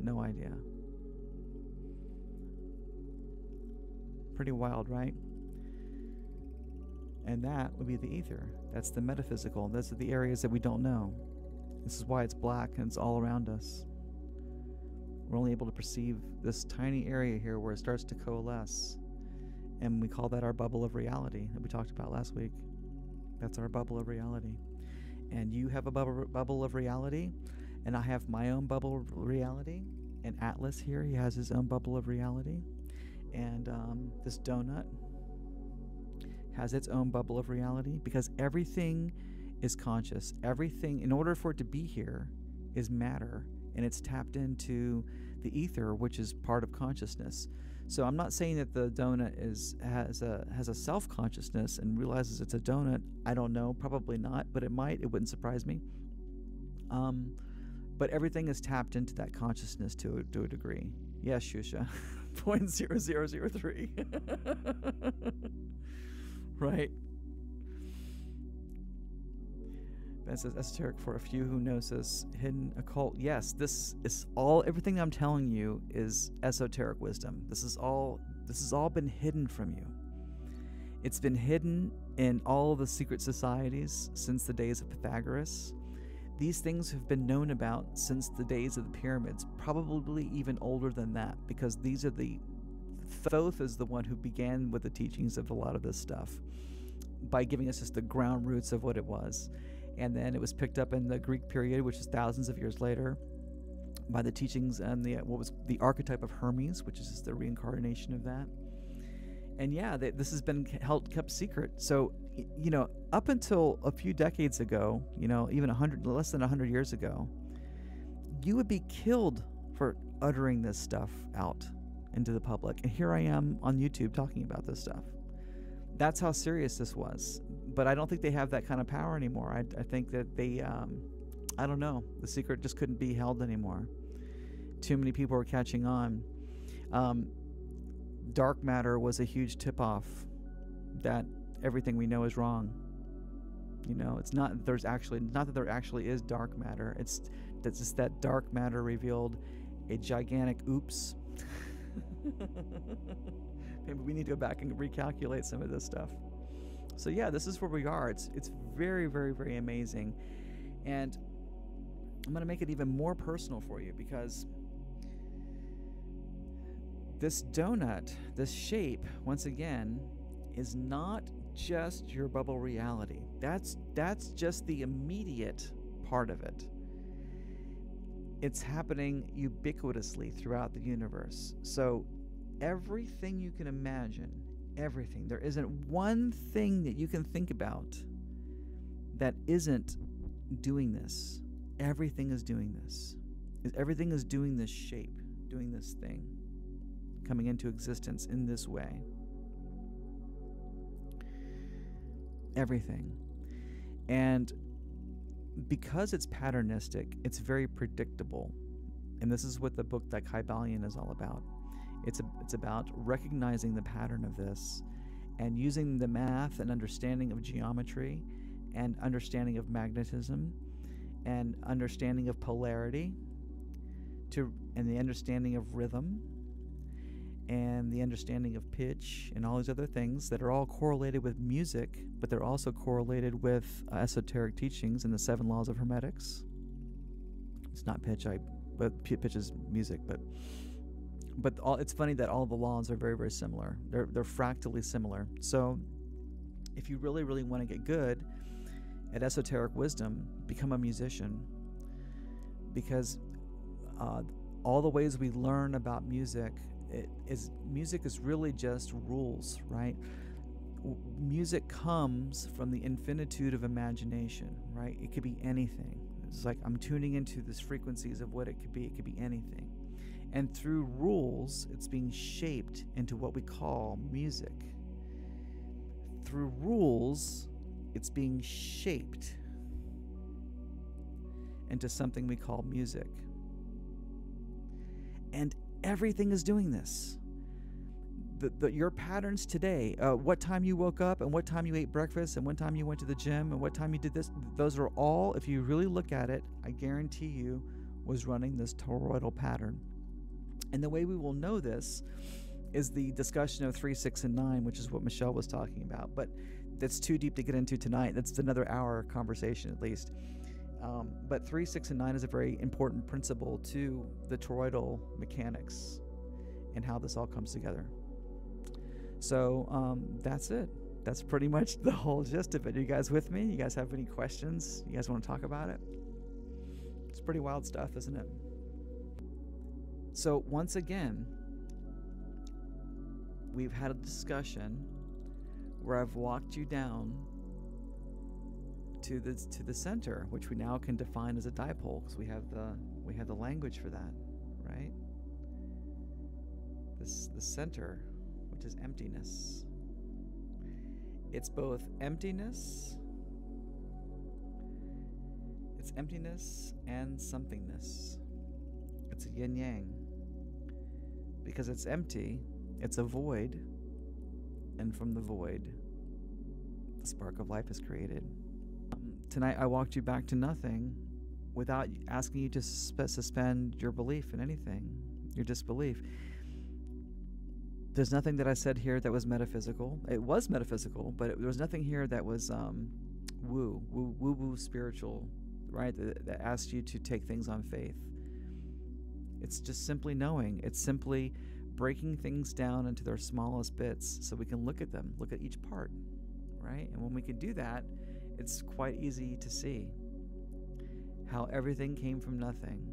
A: No idea. Pretty wild, right? And that would be the ether. That's the metaphysical. Those are the areas that we don't know. This is why it's black and it's all around us. We're only able to perceive this tiny area here where it starts to coalesce. And we call that our bubble of reality that we talked about last week. That's our bubble of reality. And you have a bubble of reality, and I have my own bubble of reality. And Atlas here, he has his own bubble of reality. And this donut has its own bubble of reality, because everything is conscious. Everything, in order for it to be here, is matter, and it's tapped into the ether, which is part of consciousness. So I'm not saying that the donut has a self-consciousness and realizes it's a donut. I don't know, probably not, but it might. It wouldn't surprise me. But everything is tapped into that consciousness to a degree. Yes, Shusha. 0.0003. Right? Ben says esoteric for a few who gnosis, hidden occult. Yes, this is all. Everything I'm telling you is esoteric wisdom. This has all been hidden from you. It's been hidden in all the secret societies since the days of Pythagoras. These things have been known about since the days of the pyramids, probably even older than that, because these are Thoth is the one who began with the teachings of a lot of this stuff by giving us just the ground roots of what it was. And then it was picked up in the Greek period, which is thousands of years later, by the teachings and what was the archetype of Hermes, which is just the reincarnation of that. And yeah, this has been kept secret. So, up until a few decades ago, even less than 100 years ago, you would be killed for uttering this stuff out into the public. And here I am on YouTube talking about this stuff. That's how serious this was. But I don't think they have that kind of power anymore. I think that they, I don't know, the secret just couldn't be held anymore. Too many people were catching on. Dark matter was a huge tip-off that everything we know is wrong. It's not that there actually is dark matter. It's just that dark matter revealed a gigantic oops. Maybe we need to go back and recalculate some of this stuff. So yeah, this is where we are. It's very, very, very amazing. And I'm going to make it even more personal for you, because this donut, this shape, once again, is not just your bubble reality. That's just the immediate part of it. It's happening ubiquitously throughout the universe. So everything you can imagine, everything. There isn't one thing that you can think about that isn't doing this. Everything is doing this. Everything is doing this shape, doing this thing, coming into existence in this way. Everything. And because it's patternistic, it's very predictable. And this is what the book that Kybalion is all about. It's about recognizing the pattern of this and using the math and understanding of geometry and understanding of magnetism and understanding of polarity and the understanding of rhythm and the understanding of pitch and all these other things that are all correlated with music, but they're also correlated with esoteric teachings and the 7 laws of hermetics. It's not pitch, but pitch is music, but it's funny that all the laws are very, very similar. They're fractally similar. So if you really, really want to get good at Esoteric Wisdom, become a musician, because all the ways we learn about music, music is really just rules, right? Music comes from the infinitude of imagination, right? It could be anything. It's like I'm tuning into these frequencies of what it could be. It could be anything. And through rules, it's being shaped into what we call music. Through rules, it's being shaped into something we call music. And everything is doing this. Your patterns today, what time you woke up and what time you ate breakfast and what time you went to the gym and what time you did this, those are all, if you really look at it, I guarantee you, was running this toroidal pattern. And the way we will know this is the discussion of 3, 6, and 9, which is what Michelle was talking about. But that's too deep to get into tonight. That's another hour conversation at least. But 3, 6, and 9 is a very important principle to the toroidal mechanics and how this all comes together. So that's it. That's pretty much the whole gist of it. Are you guys with me? You guys have any questions? You guys want to talk about it? It's pretty wild stuff, isn't it? So once again, we've had a discussion where I've walked you down to the center, which we now can define as a dipole, because we have the language for that, right? The center, which is emptiness. It's both emptiness. It's emptiness and somethingness. It's a yin yang. Because it's empty, it's a void, and from the void, the spark of life is created. Tonight I walked you back to nothing without asking you to suspend your belief in anything, your disbelief. There's nothing that I said here that was metaphysical. It was metaphysical, but there was nothing here that was woo spiritual, right? That asked you to take things on faith. It's just simply knowing. It's simply breaking things down into their smallest bits so we can look at them, look at each part, right? And when we can do that, it's quite easy to see how everything came from nothing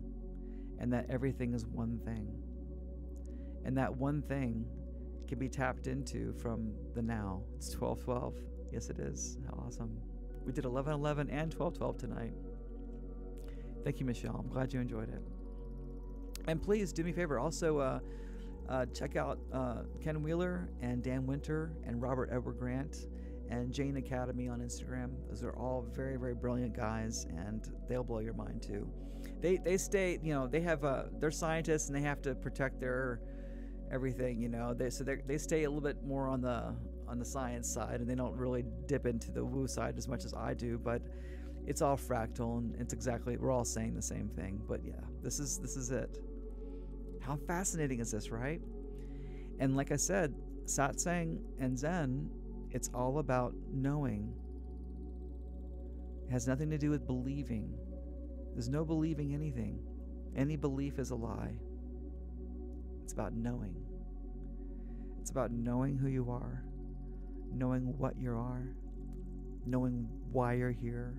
A: and that everything is one thing. And that one thing can be tapped into from the now. It's 12:12. Yes, it is. How awesome. We did 11:11 and 12:12 tonight. Thank you, Michelle. I'm glad you enjoyed it. And please do me a favor. Also, check out Ken Wheeler and Dan Winter and Robert Edward Grant and Jane Academy on Instagram. Those are all very, very brilliant guys, and they'll blow your mind too. They stay, they have they're scientists and they have to protect their everything, they stay a little bit more on the science side, and they don't really dip into the woo side as much as I do, but it's all fractal, and it's exactly, we're all saying the same thing. But yeah, this is it. How fascinating is this, right? And like I said, satsang and Zen, it's all about knowing. It has nothing to do with believing. There's no believing anything. Any belief is a lie. It's about knowing. It's about knowing who you are, knowing what you are, knowing why you're here,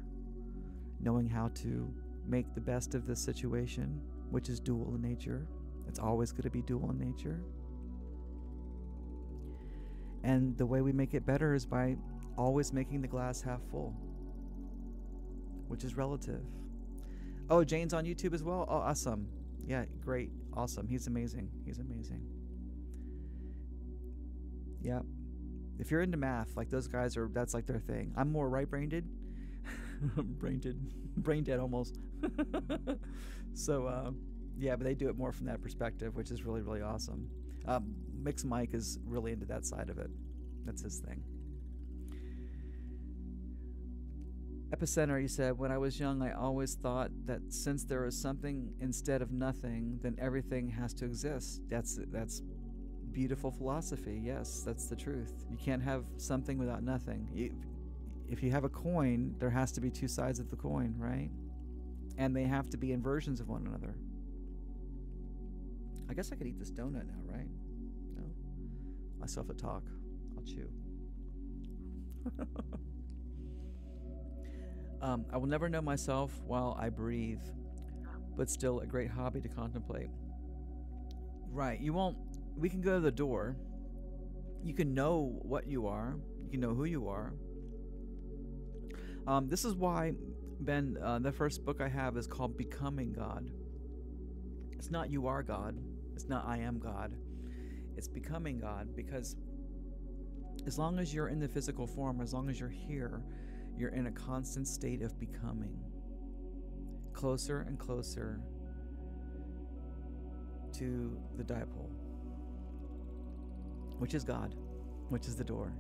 A: knowing how to make the best of the situation, which is dual in nature. It's always going to be dual in nature. And the way we make it better is by always making the glass half full, which is relative. Oh, Jane's on YouTube as well? Oh, awesome. Yeah, great. Awesome. He's amazing. He's amazing. Yeah. If you're into math, like those guys that's like their thing. I'm more right-brained. Brain dead almost. So, yeah, but they do it more from that perspective, which is really, really awesome. Mix Mike is really into that side of it. That's his thing. Epicenter, you said, when I was young, I always thought that since there is something instead of nothing, then everything has to exist. That's beautiful philosophy. Yes, that's the truth. You can't have something without nothing. If you have a coin, there has to be two sides of the coin, right? And they have to be inversions of one another. I guess I could eat this donut now, right? No? I still have to talk. I'll chew. I will never know myself while I breathe, but still a great hobby to contemplate. Right, you won't. We can go to the door. You can know what you are. You can know who you are. This is why, Ben, the first book I have is called Becoming God. It's not you are God. It's not I am God. It's becoming God, because as long as you're in the physical form, as long as you're here, you're in a constant state of becoming. Closer and closer to the dipole, which is God, which is the door.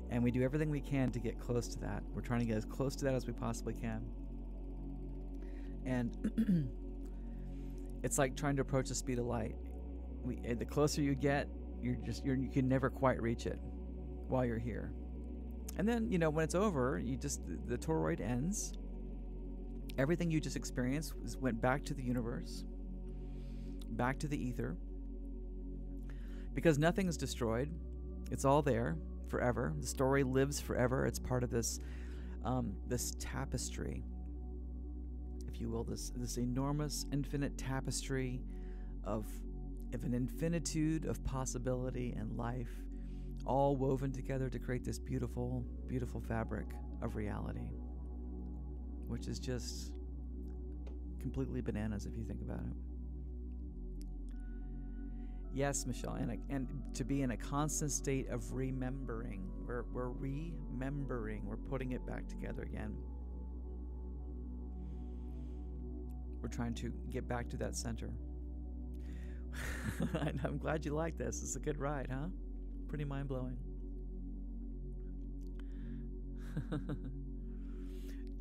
A: And we do everything we can to get close to that. We're trying to get as close to that as we possibly can. And it's like trying to approach the speed of light. The closer you get, you can never quite reach it while you're here. And then, when it's over, the toroid ends. Everything you just experienced went back to the universe, back to the ether, because nothing is destroyed. It's all there forever. The story lives forever. It's part of this tapestry, if you will, this enormous infinite tapestry of an infinitude of possibility and life, all woven together to create this beautiful, beautiful fabric of reality, which is just completely bananas if you think about it. Yes, Michelle, and to be in a constant state of remembering. We're remembering. We're putting it back together again. We're trying to get back to that center. I'm glad you like this. It's a good ride, huh? Pretty mind-blowing.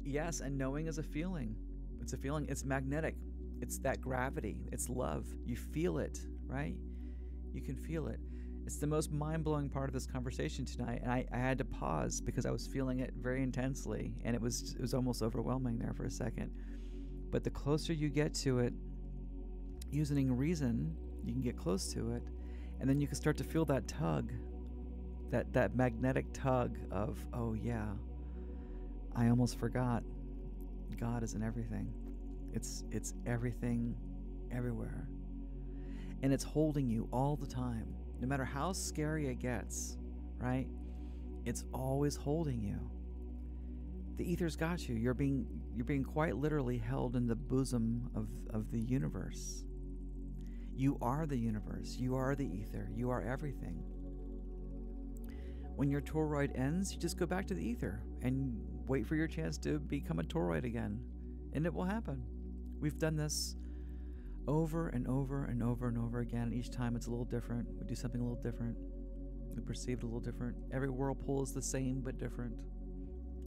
A: Yes, and knowing is a feeling. It's a feeling. It's magnetic. It's that gravity. It's love. You feel it, right? You can feel it. It's the most mind-blowing part of this conversation tonight, and I had to pause because I was feeling it very intensely, and it was almost overwhelming there for a second. But the closer you get to it, using reason, you can get close to it, and then you can start to feel that tug, that magnetic tug of, oh yeah, I almost forgot. God is in everything. It's everything, everywhere. And it's holding you all the time. No matter how scary it gets, right? It's always holding you. The ether's got you. You're being quite literally held in the bosom of the universe. You are the universe. You are the ether. You are everything. When your toroid ends, you just go back to the ether and wait for your chance to become a toroid again. And it will happen. We've done this over and over and over and over again. Each time it's a little different. We do something a little different. We perceive it a little different. Every whirlpool is the same but different.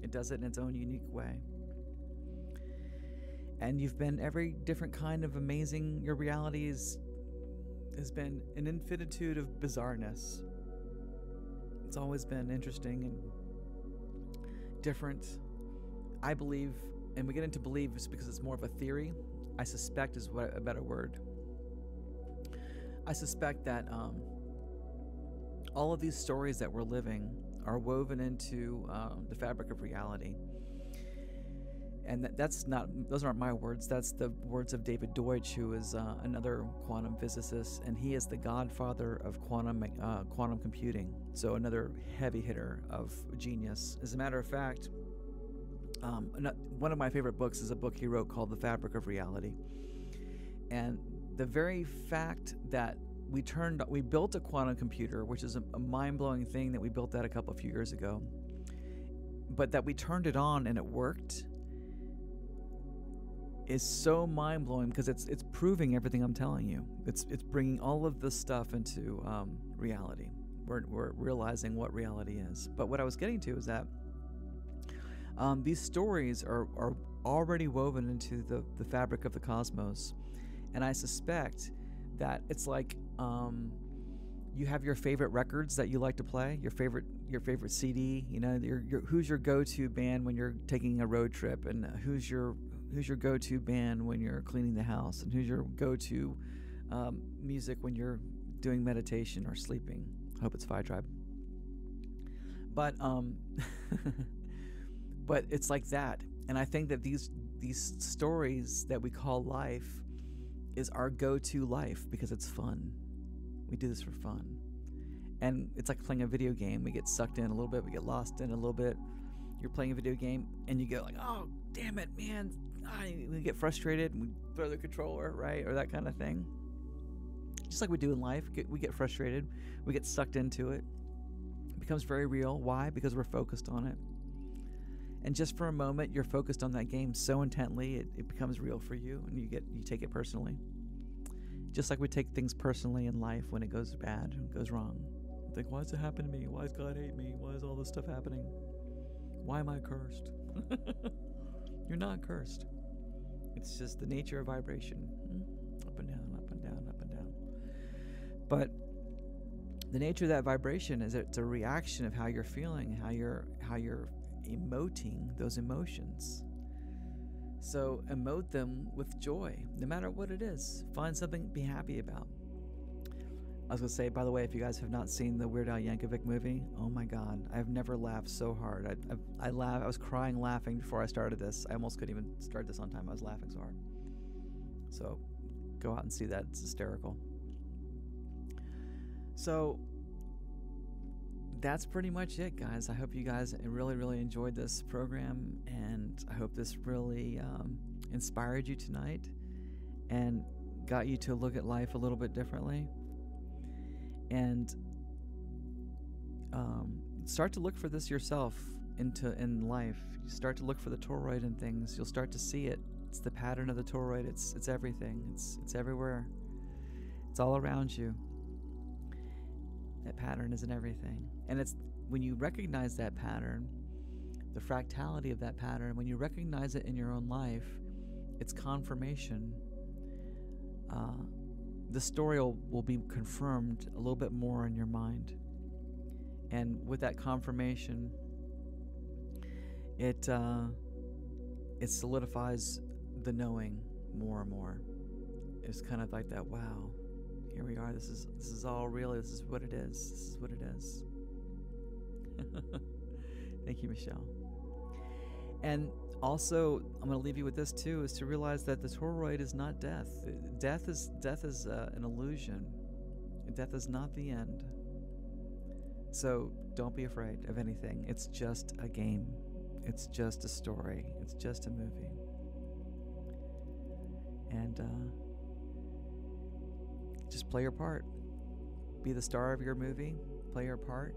A: It does it in its own unique way. And you've been every different kind of amazing. Your reality has been an infinitude of bizarreness. It's always been interesting and different. I believe, and we get into believe just because it's more of a theory. I suspect is a better word. I suspect that all of these stories that we're living are woven into the fabric of reality. And those aren't my words. That's the words of David Deutsch, who is another quantum physicist, and he is the godfather of quantum computing. So another heavy hitter of genius. As a matter of fact, one of my favorite books is a book he wrote called The Fabric of Reality. And the very fact that we built a quantum computer, which is a mind-blowing thing that we built that a few years ago, but that we turned it on and it worked, is so mind-blowing because it's proving everything I'm telling you. It's bringing all of this stuff into reality. We're realizing what reality is. But what I was getting to is that these stories are already woven into the fabric of the cosmos, and I suspect that it's like you have your favorite records that you like to play, your favorite CD. Who's your go-to band when you're taking a road trip, and who's your go-to band when you're cleaning the house, and who's your go-to music when you're doing meditation or sleeping. I hope it's Phi Tribe. But but it's like that. And I think that these stories that we call life is our go-to life because it's fun. We do this for fun. And it's like playing a video game. We get sucked in a little bit, we get lost in a little bit. You're playing a video game and you go like, oh, damn it, man. We get frustrated and we throw the controller, right? Or that kind of thing. Just like we do in life, we get frustrated. We get sucked into it. It becomes very real. Why? Because we're focused on it. And just for a moment, you're focused on that game so intently, it becomes real for you, and you take it personally. Just like we take things personally in life when it goes bad and goes wrong. Think, why does it happen to me? Why does God hate me? Why is all this stuff happening? Why am I cursed? You're not cursed. It's just the nature of vibration. Up and down, up and down, up and down. But the nature of that vibration is it's a reaction of how you're feeling, how you're emoting those emotions. So emote them with joy, no matter what it is. Find something to be happy about. I was going to say, by the way, if you guys have not seen the Weird Al Yankovic movie, oh my God, I've never laughed so hard. I was crying laughing before I started this. I almost couldn't even start this on time. I was laughing so hard. So go out and see that. It's hysterical. So that's pretty much it, guys. I hope you guys really, really enjoyed this program, and I hope this really inspired you tonight and got you to look at life a little bit differently. And start to look for this yourself in life. You start to look for the toroid in things. You'll start to see it. It's the pattern of the toroid. It's everything. It's everywhere. It's all around you. That pattern is in everything. And it's when you recognize that pattern, the fractality of that pattern, when you recognize it in your own life, it's confirmation. The story will be confirmed a little bit more in your mind. And with that confirmation, it solidifies the knowing more and more. It's kind of like that, wow, here we are, this is all real, this is what it is, this is what it is. Thank you, Michelle. And also, I'm going to leave you with this too, is to realize that the toroid is not death. Death is an illusion. Death is not the end. So don't be afraid of anything. It's just a game. It's just a story. It's just a movie. And just play your part. Be the star of your movie. Play your part.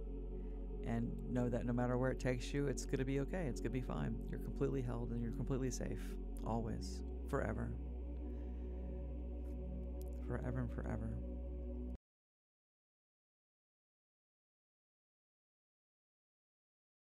A: And know that no matter where it takes you, it's going to be okay. It's going to be fine. You're completely held and you're completely safe. Always. Forever. Forever and forever.